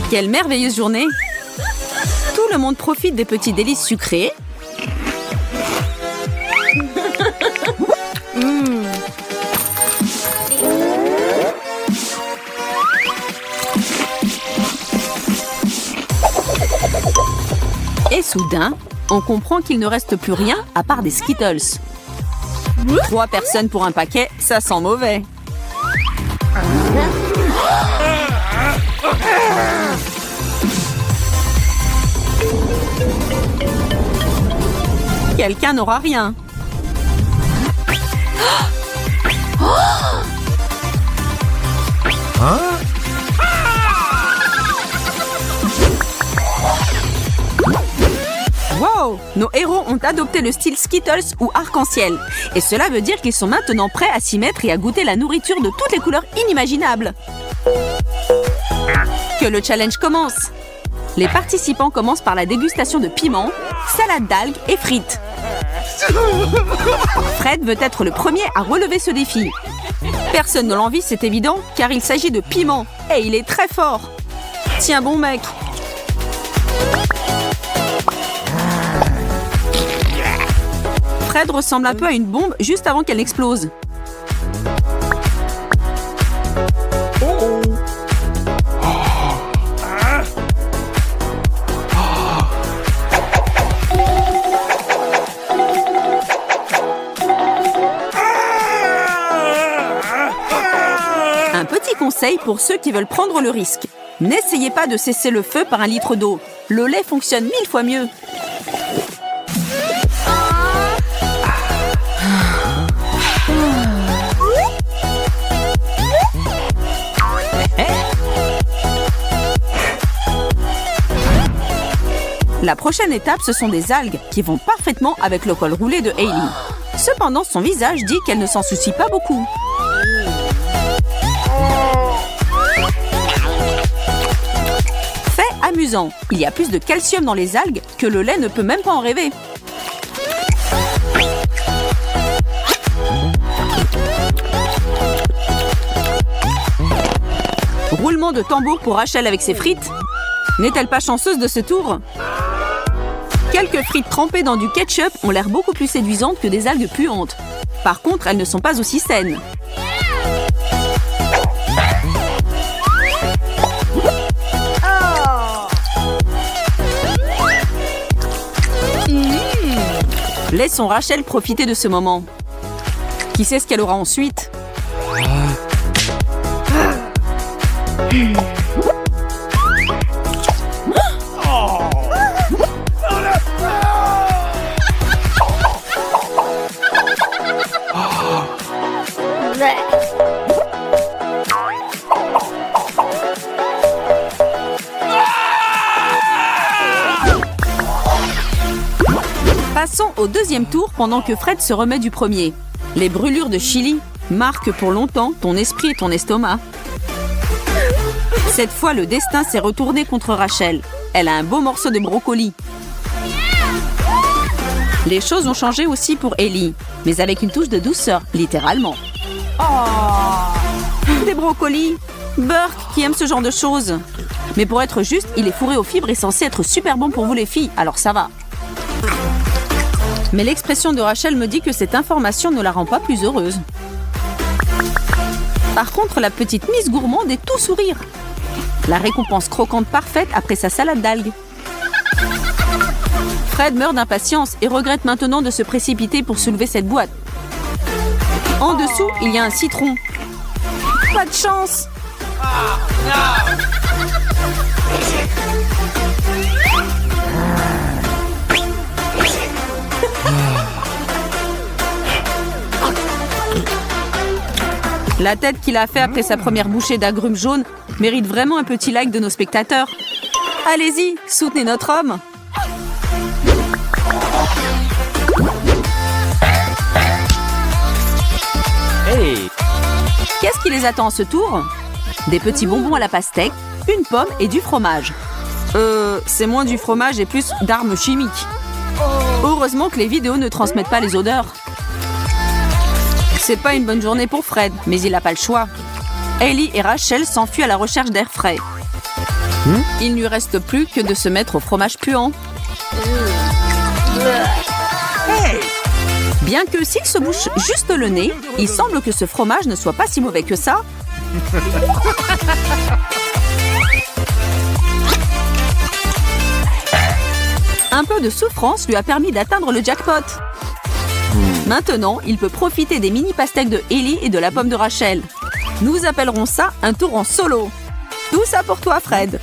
Quelle merveilleuse journée! Tout le monde profite des petits délices sucrés. Et soudain, on comprend qu'il ne reste plus rien à part des Skittles. 3 personnes pour un paquet, ça sent mauvais. Quelqu'un n'aura rien. Wow! Nos héros ont adopté le style Skittles ou arc-en-ciel. Et cela veut dire qu'ils sont maintenant prêts à s'y mettre et à goûter la nourriture de toutes les couleurs inimaginables. Que le challenge commence! Les participants commencent par la dégustation de piments, salade d'algues et frites. Fred veut être le premier à relever ce défi. Personne ne l'envie, c'est évident, car il s'agit de piment. Et il est très fort. Tiens bon mec. Fred ressemble un peu à une bombe juste avant qu'elle n'explose. Un petit conseil pour ceux qui veulent prendre le risque. N'essayez pas de cesser le feu par un litre d'eau. Le lait fonctionne 1000 fois mieux. La prochaine étape, ce sont des algues qui vont parfaitement avec le col roulé de Hailey. Cependant, son visage dit qu'elle ne s'en soucie pas beaucoup. Fait amusant, il y a plus de calcium dans les algues que le lait ne peut même pas en rêver. Roulement de tambour pour Rachel avec ses frites. N'est-elle pas chanceuse de ce tour? Quelques frites trempées dans du ketchup ont l'air beaucoup plus séduisantes que des algues puantes. Par contre, elles ne sont pas aussi saines. Laissons Rachel profiter de ce moment. Qui sait ce qu'elle aura ensuite? Passons au deuxième tour pendant que Fred se remet du premier. Les brûlures de chili marquent pour longtemps ton esprit et ton estomac. Cette fois, le destin s'est retourné contre Rachel. Elle a un beau morceau de brocoli. Les choses ont changé aussi pour Hailey, mais avec une touche de douceur, littéralement. Oh, des brocolis! Burke qui aime ce genre de choses. Mais pour être juste, il est fourré aux fibres et censé être super bon pour vous les filles, alors ça va. Mais l'expression de Rachel me dit que cette information ne la rend pas plus heureuse. Par contre, la petite Miss Gourmande est tout sourire. La récompense croquante parfaite après sa salade d'algues. Fred meurt d'impatience et regrette maintenant de se précipiter pour soulever cette boîte. En dessous, il y a un citron. Pas de chance! La tête qu'il a fait après sa première bouchée d'agrumes jaunes mérite vraiment un petit like de nos spectateurs. Allez-y, soutenez notre homme. Hey! Qu'est-ce qui les attend à ce tour? Des petits bonbons à la pastèque, une pomme et du fromage. C'est moins du fromage et plus d'armes chimiques. Heureusement que les vidéos ne transmettent pas les odeurs. C'est pas une bonne journée pour Fred, mais il n'a pas le choix. Hailey et Rachel s'enfuient à la recherche d'air frais. Il ne lui reste plus que de se mettre au fromage puant. Bien que s'il se bouche juste le nez, il semble que ce fromage ne soit pas si mauvais que ça. Un peu de souffrance lui a permis d'atteindre le jackpot. Maintenant, il peut profiter des mini pastèques de Ellie et de la pomme de Rachel. Nous appellerons ça un tour en solo. Tout ça pour toi, Fred.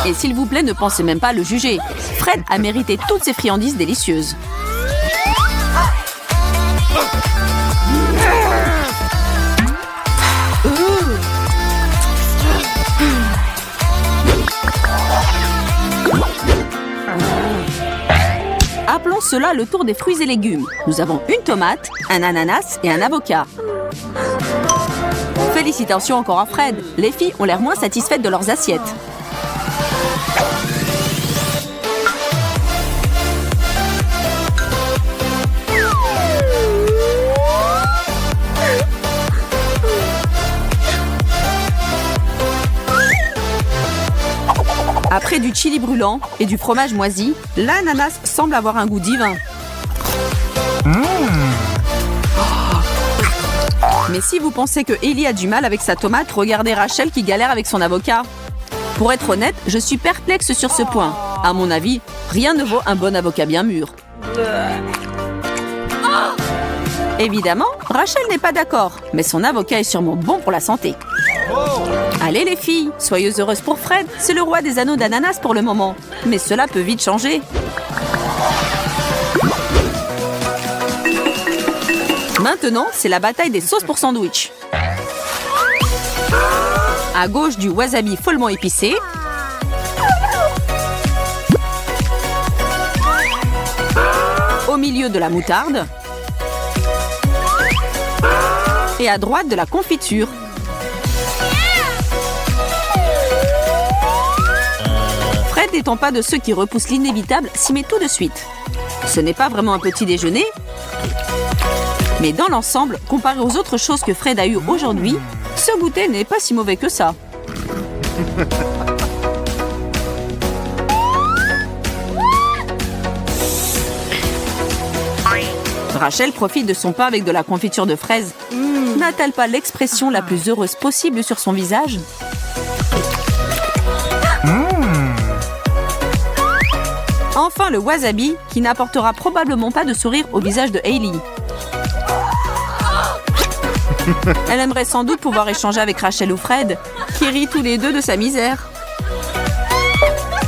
Et s'il vous plaît, ne pensez même pas à le juger. Fred a mérité toutes ces friandises délicieuses. Appelons cela le tour des fruits et légumes. Nous avons une tomate, un ananas et un avocat. Félicitations encore à Fred. Les filles ont l'air moins satisfaites de leurs assiettes. Après du chili brûlant et du fromage moisi, l'ananas semble avoir un goût divin. Mais si vous pensez que Ellie a du mal avec sa tomate, regardez Rachel qui galère avec son avocat. Pour être honnête, je suis perplexe sur ce point. À mon avis, rien ne vaut un bon avocat bien mûr. Évidemment, Rachel n'est pas d'accord, mais son avocat est sûrement bon pour la santé. Allez les filles, soyez heureuses pour Fred, c'est le roi des anneaux d'ananas pour le moment. Mais cela peut vite changer. Maintenant, c'est la bataille des sauces pour sandwich. À gauche du wasabi follement épicé. Au milieu de la moutarde. Et à droite de la confiture. Fred n'étant pas de ceux qui repoussent l'inévitable, s'y met tout de suite. Ce n'est pas vraiment un petit déjeuner, mais dans l'ensemble, comparé aux autres choses que Fred a eues aujourd'hui, ce goûter n'est pas si mauvais que ça. Rachel profite de son pain avec de la confiture de fraises. N'a-t-elle pas l'expression la plus heureuse possible sur son visage ? Enfin, le wasabi, qui n'apportera probablement pas de sourire au visage de Hailey. Elle aimerait sans doute pouvoir échanger avec Rachel ou Fred, qui rient tous les deux de sa misère.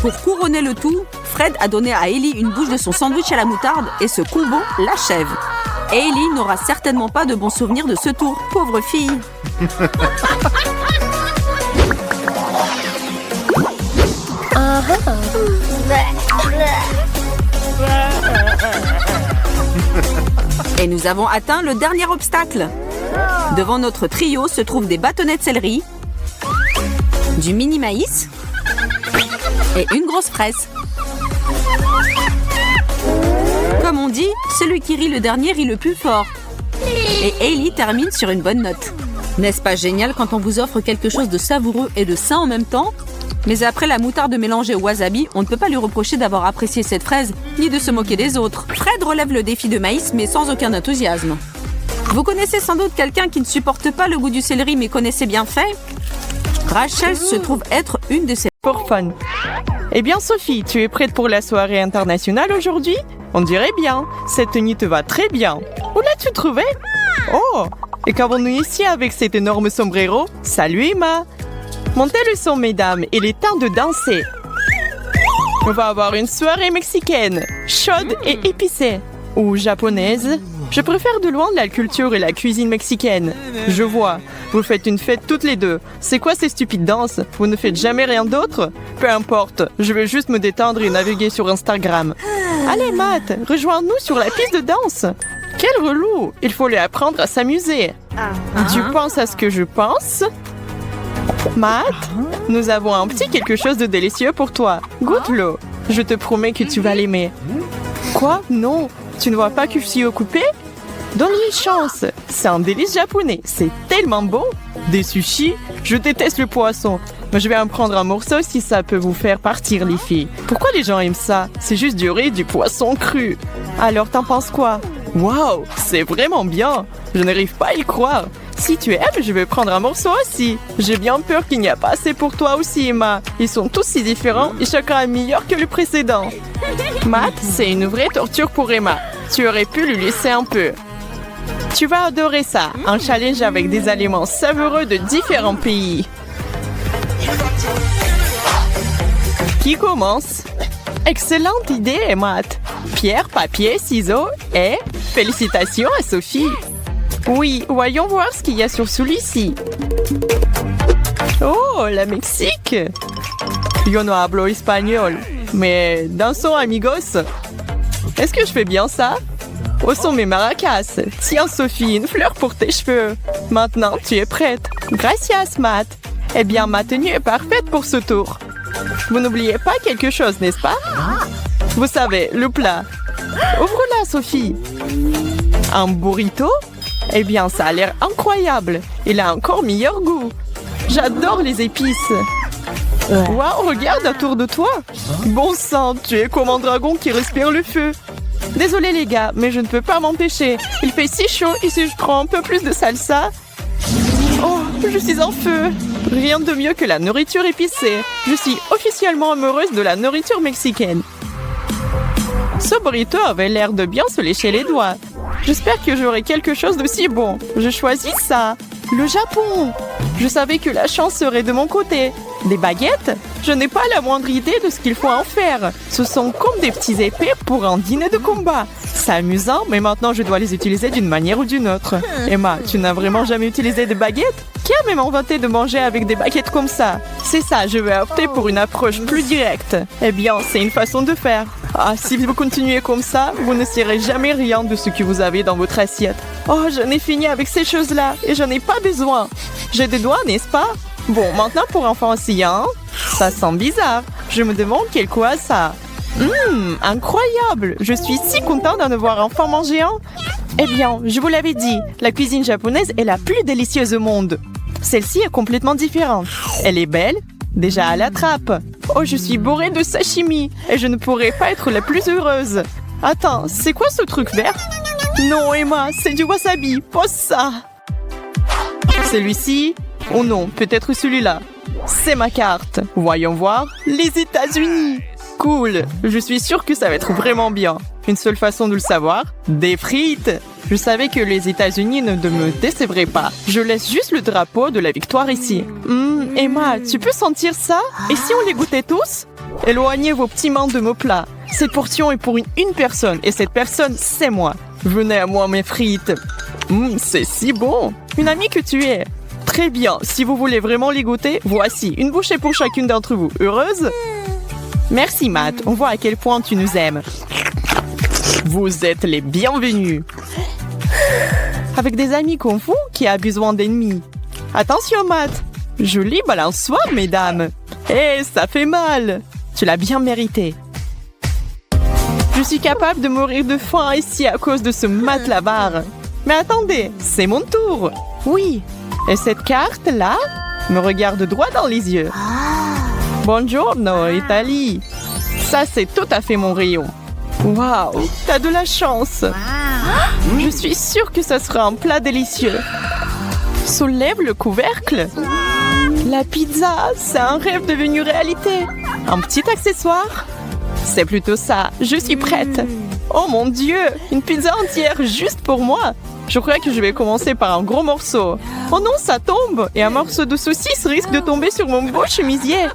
Pour couronner le tout, Fred a donné à Hailey une bouche de son sandwich à la moutarde et ce combo l'achève. Hailey n'aura certainement pas de bons souvenirs de ce tour, pauvre fille. Et nous avons atteint le dernier obstacle. Devant notre trio se trouvent des bâtonnets de céleri, du mini maïs et une grosse fraise. Comme on dit, celui qui rit le dernier rit le plus fort. Et Hailey termine sur une bonne note. N'est-ce pas génial quand on vous offre quelque chose de savoureux et de sain en même temps ? Mais après la moutarde mélangée au wasabi, on ne peut pas lui reprocher d'avoir apprécié cette fraise, ni de se moquer des autres. Fred relève le défi de maïs, mais sans aucun enthousiasme. Vous connaissez sans doute quelqu'un qui ne supporte pas le goût du céleri, mais connaissait bien fait ? Rachel se trouve être une de ces... Pour fun. Eh bien, Sophie, tu es prête pour la soirée internationale aujourd'hui ? On dirait bien. Cette tenue te va très bien. Où l'as-tu trouvée ? Oh, et qu'avons-nous ici avec cet énorme sombrero ? Salut Emma. Montez le son, mesdames, il est temps de danser. On va avoir une soirée mexicaine, chaude et épicée. Ou japonaise. Je préfère de loin la culture et la cuisine mexicaine. Je vois, vous faites une fête toutes les deux. C'est quoi ces stupides danses ? Vous ne faites jamais rien d'autre ? Peu importe, je vais juste me détendre et naviguer sur Instagram. Allez, Matt, rejoins-nous sur la piste de danse. Quel relou! Il faut lui apprendre à s'amuser. Tu penses à ce que je pense? Matt, nous avons un petit quelque chose de délicieux pour toi. Goûte-le. Je te promets que tu vas l'aimer. Quoi? Non. Tu ne vois pas que je suis occupée? Donne-lui une chance. C'est un délice japonais. C'est tellement bon. Des sushis? Je déteste le poisson. Mais je vais en prendre un morceau si ça peut vous faire partir, les filles. Pourquoi les gens aiment ça? C'est juste du riz, du poisson cru. Alors, t'en penses quoi? Waouh, c'est vraiment bien. Je n'arrive pas à y croire. Si tu aimes, je vais prendre un morceau aussi. J'ai bien peur qu'il n'y a pas assez pour toi aussi, Emma. Ils sont tous si différents et chacun est meilleur que le précédent. Matt, c'est une vraie torture pour Emma. Tu aurais pu lui laisser un peu. Tu vas adorer ça. Un challenge avec des aliments savoureux de différents pays. Qui commence? Excellente idée, Matt. Pierre, papier, ciseaux et félicitations à Sophie. Oui, voyons voir ce qu'il y a sur celui-ci. Oh, la Mexique. Yo no hablo espagnol. Mais dansons, amigos. Est-ce que je fais bien ça? Où sont mes maracas? Tiens, Sophie, une fleur pour tes cheveux. Maintenant, tu es prête. Gracias, Matt. Eh bien, ma tenue est parfaite pour ce tour. Vous n'oubliez pas quelque chose, n'est-ce pas? Vous savez, le plat. Ouvre-la, Sophie. Un burrito? Eh bien, ça a l'air incroyable. Il a encore meilleur goût. J'adore les épices. Waouh, regarde autour de toi. Bon sang, tu es comme un dragon qui respire le feu. Désolé les gars, mais je ne peux pas m'empêcher. Il fait si chaud et si je prends un peu plus de salsa... Oh, je suis en feu. Rien de mieux que la nourriture épicée. Je suis officiellement amoureuse de la nourriture mexicaine. Ce burrito avait l'air de bien se lécher les doigts. J'espère que j'aurai quelque chose de si bon. Je choisis ça. Le Japon. Je savais que la chance serait de mon côté. Des baguettes? Je n'ai pas la moindre idée de ce qu'il faut en faire. Ce sont comme des petits épées pour un dîner de combat. C'est amusant, mais maintenant je dois les utiliser d'une manière ou d'une autre. Emma, tu n'as vraiment jamais utilisé des baguettes? Qui a même inventé de manger avec des baguettes comme ça? C'est ça, je vais opter pour une approche plus directe. Eh bien, c'est une façon de faire. Ah, si vous continuez comme ça, vous ne saurez jamais rien de ce que vous avez dans votre assiette. Oh, j'en ai fini avec ces choses-là et j'en ai pas besoin. J'ai des doigts, n'est-ce pas? Bon, maintenant pour enfants aussi, hein? Ça sent bizarre. Je me demande quel quoi ça. Incroyable! Je suis si contente d'en voir enfin manger un. Eh bien, je vous l'avais dit, la cuisine japonaise est la plus délicieuse au monde. Celle-ci est complètement différente. Elle est belle, déjà à la trappe. Oh, je suis bourrée de sashimi et je ne pourrais pas être la plus heureuse. Attends, c'est quoi ce truc vert? Non, Emma, c'est du wasabi. Pose ça. Celui-ci? Oh non, peut-être celui-là. C'est ma carte. Voyons voir. Les États-Unis. Cool. Je suis sûre que ça va être vraiment bien. Une seule façon de le savoir, des frites. Je savais que les États-Unis ne me décevraient pas. Je laisse juste le drapeau de la victoire ici. Emma, tu peux sentir ça? Et si on les goûtait tous? Éloignez vos petits mains de mon plat. Cette portion est pour une personne et cette personne, c'est moi. Venez à moi, mes frites. C'est si bon. Une amie que tu es. Très bien. Si vous voulez vraiment les goûter, voici une bouchée pour chacune d'entre vous. Heureuse? Merci, Matt. On voit à quel point tu nous aimes. Vous êtes les bienvenus. Avec des amis comme vous, qui a besoin d'ennemis. Attention, Matt. Joli balançoire, mesdames. Ça fait mal. Tu l'as bien mérité. Je suis capable de mourir de faim ici à cause de ce Matt là-bas. Mais attendez, c'est mon tour. Oui. Et cette carte-là me regarde droit dans les yeux. Buongiorno, Italie. Ça, c'est tout à fait mon rayon. Waouh, t'as de la chance. Je suis sûre que ça sera un plat délicieux. Soulève le couvercle. La pizza, c'est un rêve devenu réalité. Un petit accessoire? C'est plutôt ça, je suis prête. Oh mon Dieu, une pizza entière juste pour moi. Je crois que je vais commencer par un gros morceau. Oh non, ça tombe. Et un morceau de saucisse risque de tomber sur mon beau chemisier.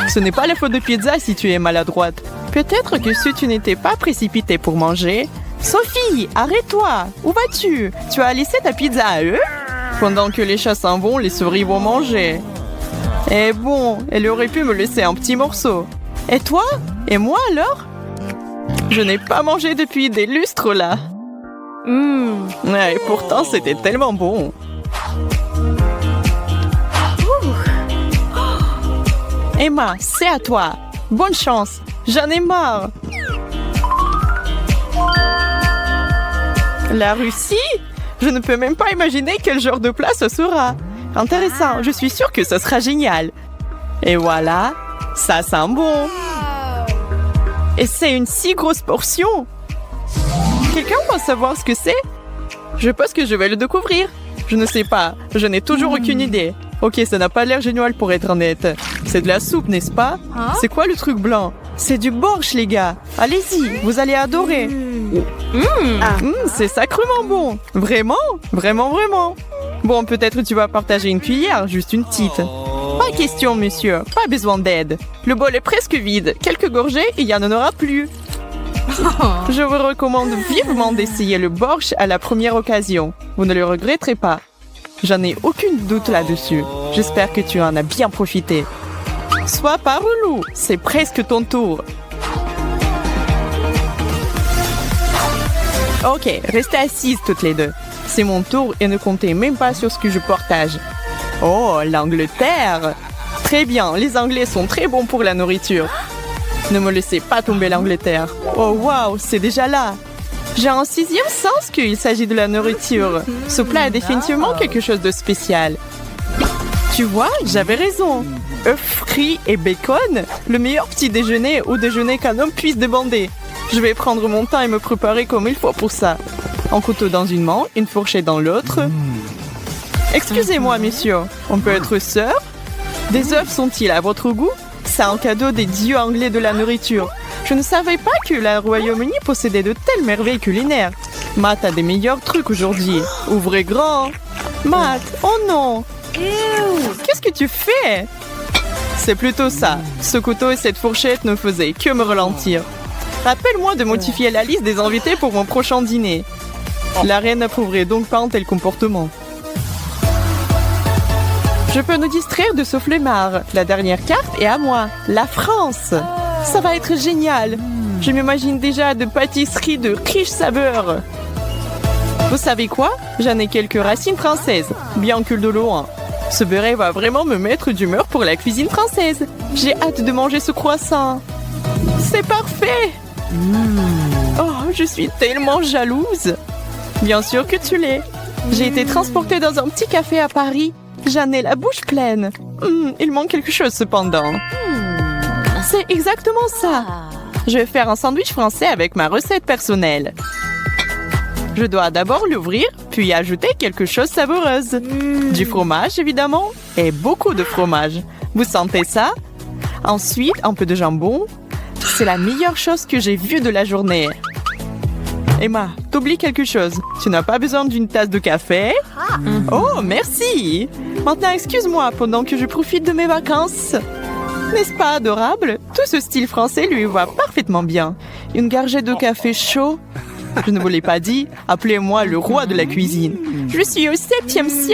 Ce n'est pas la faute de pizza si tu es maladroite. Peut-être que si tu n'étais pas précipitée pour manger... Sophie, arrête-toi. Où vas-tu? Tu as laissé ta pizza à eux? Pendant que les chats s'en vont, les souris vont manger. Eh bon, elle aurait pu me laisser un petit morceau. Et toi? Et moi alors? Je n'ai pas mangé depuis des lustres là. Ouais, et pourtant, c'était tellement bon. Emma, c'est à toi. Bonne chance. J'en ai marre. La Russie? Je ne peux même pas imaginer quel genre de plat ce sera. Intéressant, je suis sûre que ce sera génial. Et voilà, ça sent bon. Et c'est une si grosse portion. Quelqu'un va savoir ce que c'est? Je pense que je vais le découvrir. Je ne sais pas, je n'ai toujours aucune idée. Ok, ça n'a pas l'air génial pour être honnête. C'est de la soupe, n'est-ce pas? C'est quoi le truc blanc? C'est du borsch, les gars. Allez-y, vous allez adorer. C'est sacrément bon. Vraiment? Vraiment, vraiment. Bon, peut-être tu vas partager une cuillère, juste une petite. Pas question, monsieur. Pas besoin d'aide. Le bol est presque vide. Quelques gorgées et il n'y en aura plus. Je vous recommande vivement d'essayer le borsch à la première occasion. Vous ne le regretterez pas. J'en ai aucun doute là-dessus. J'espère que tu en as bien profité. Sois pas relou, c'est presque ton tour. Ok, restez assises toutes les deux. C'est mon tour et ne comptez même pas sur ce que je partage. Oh, l'Angleterre! Très bien, les Anglais sont très bons pour la nourriture. Ne me laissez pas tomber l'Angleterre. Oh waouh, c'est déjà là. J'ai un sixième sens qu'il s'agit de la nourriture. Ce plat est définitivement quelque chose de spécial. Tu vois, j'avais raison. Œufs frits et bacon, le meilleur petit déjeuner ou déjeuner qu'un homme puisse demander. Je vais prendre mon temps et me préparer comme il faut pour ça. Un couteau dans une main, une fourchette dans l'autre. Excusez-moi, messieurs, on peut être sœurs? Des œufs sont-ils à votre goût? C'est un cadeau des dieux anglais de la nourriture. Je ne savais pas que le Royaume-Uni possédait de telles merveilles culinaires. Matt a des meilleurs trucs aujourd'hui. Ouvrez grand. Matt, oh non. Qu'est-ce que tu fais? C'est plutôt ça. Ce couteau et cette fourchette ne faisaient que me ralentir. Rappelle-moi de modifier la liste des invités pour mon prochain dîner. La reine n'approuverait donc pas un tel comportement. Je peux nous distraire de ce flemmard. La dernière carte est à moi. La France. Ça va être génial. Je m'imagine déjà de pâtisseries de riches saveurs. Vous savez quoi? J'en ai quelques racines françaises, bien que de loin. Ce béret va vraiment me mettre d'humeur pour la cuisine française. J'ai hâte de manger ce croissant. C'est parfait. Oh, je suis tellement jalouse. Bien sûr que tu l'es. J'ai été transportée dans un petit café à Paris. J'en ai la bouche pleine. Il manque quelque chose cependant. C'est exactement ça. Je vais faire un sandwich français avec ma recette personnelle. Je dois d'abord l'ouvrir, puis ajouter quelque chose de savoureuse. Du fromage, évidemment, et beaucoup de fromage. Vous sentez ça? Ensuite, un peu de jambon. C'est la meilleure chose que j'ai vue de la journée. Emma, t'oublies quelque chose. Tu n'as pas besoin d'une tasse de café? Oh, merci! Maintenant, excuse-moi pendant que je profite de mes vacances. N'est-ce pas adorable? Tout ce style français lui va parfaitement bien. Une gorgée de café chaud. Je ne vous l'ai pas dit, appelez-moi le roi de la cuisine. Je suis au 7e siècle.